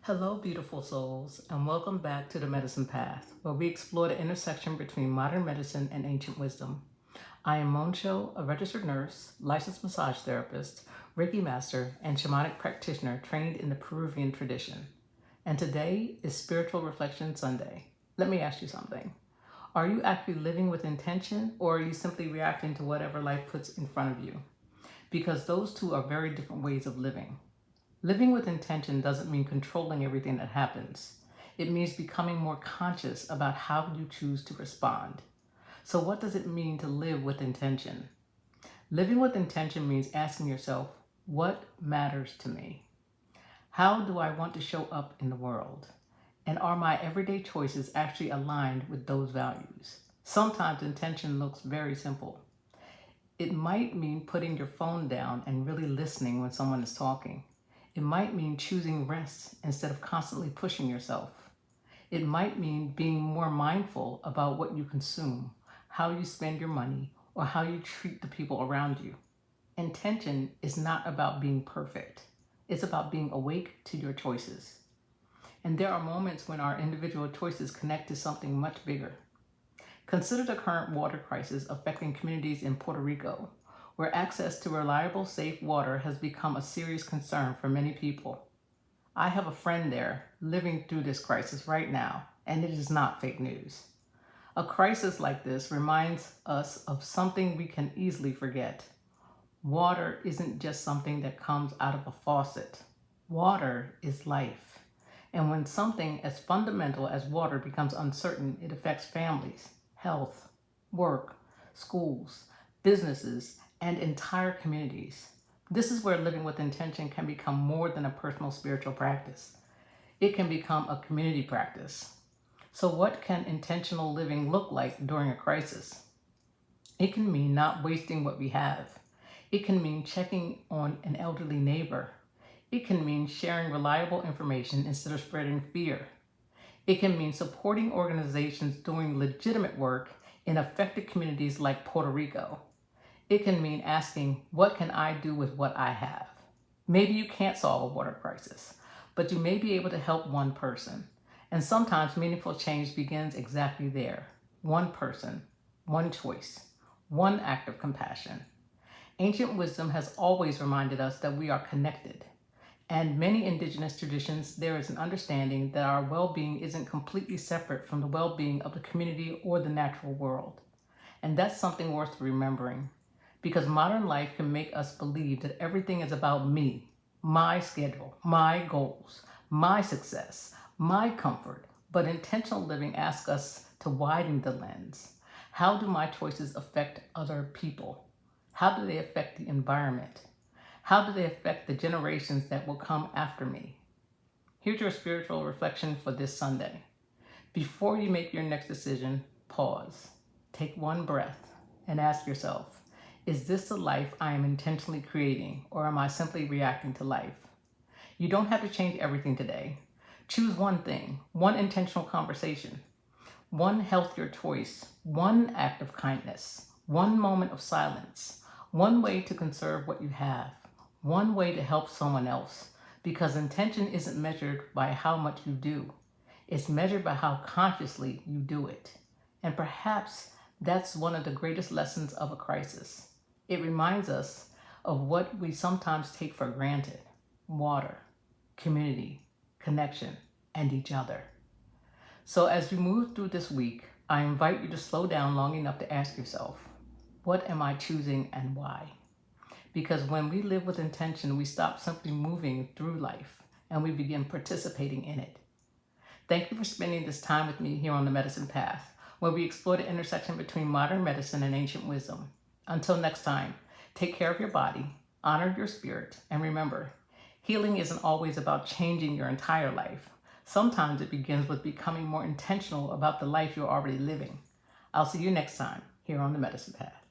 Hello, beautiful souls, and welcome back to the Medicine Path, where we explore the intersection between modern medicine and ancient wisdom. I am Moncho, a registered nurse, licensed massage therapist, Reiki master, and shamanic practitioner trained in the Peruvian tradition. And today is Spiritual Reflection Sunday. Let me ask you something. Are you actually living with intention, or are you simply reacting to whatever life puts in front of you? Because those two are very different ways of living. Living with intention doesn't mean controlling everything that happens. It means becoming more conscious about how you choose to respond. So what does it mean to live with intention? Living with intention means asking yourself, what matters to me? How do I want to show up in the world? And are my everyday choices actually aligned with those values? Sometimes intention looks very simple. It might mean putting your phone down and really listening when someone is talking. It might mean choosing rest instead of constantly pushing yourself. It might mean being more mindful about what you consume, how you spend your money, or how you treat the people around you. Intention is not about being perfect. It's about being awake to your choices. And there are moments when our individual choices connect to something much bigger. Consider the current water crisis affecting communities in Puerto Rico, where access to reliable, safe water has become a serious concern for many people. I have a friend there living through this crisis right now, and it is not fake news. A crisis like this reminds us of something we can easily forget. Water isn't just something that comes out of a faucet. Water is life. And when something as fundamental as water becomes uncertain, it affects families, health, work, schools, businesses, and entire communities. This is where living with intention can become more than a personal spiritual practice. It can become a community practice. So what can intentional living look like during a crisis? It can mean not wasting what we have. It can mean checking on an elderly neighbor. It can mean sharing reliable information instead of spreading fear. It can mean supporting organizations doing legitimate work in affected communities like Puerto Rico. It can mean asking, what can I do with what I have? Maybe you can't solve a water crisis, but you may be able to help one person. And sometimes meaningful change begins exactly there. One person, one choice, one act of compassion. Ancient wisdom has always reminded us that we are connected. And many indigenous traditions, there is an understanding that our well-being isn't completely separate from the well-being of the community or the natural world. And that's something worth remembering, because modern life can make us believe that everything is about me, my schedule, my goals, my success, my comfort. But intentional living asks us to widen the lens. How do my choices affect other people? How do they affect the environment? How do they affect the generations that will come after me? Here's your spiritual reflection for this Sunday. Before you make your next decision, pause, take one breath, and ask yourself, is this the life I am intentionally creating, or am I simply reacting to life? You don't have to change everything today. Choose one thing, one intentional conversation, one healthier choice, one act of kindness, one moment of silence, one way to conserve what you have, one way to help someone else, because intention isn't measured by how much you do. It's measured by how consciously you do it. And perhaps that's one of the greatest lessons of a crisis. It reminds us of what we sometimes take for granted: water, community, connection, and each other. So as you move through this week, I invite you to slow down long enough to ask yourself, what am I choosing and why? Because when we live with intention, we stop simply moving through life and we begin participating in it. Thank you for spending this time with me here on the Medicine Path, where we explore the intersection between modern medicine and ancient wisdom. Until next time, take care of your body, honor your spirit, and remember, healing isn't always about changing your entire life. Sometimes it begins with becoming more intentional about the life you're already living. I'll see you next time here on the Medicine Path.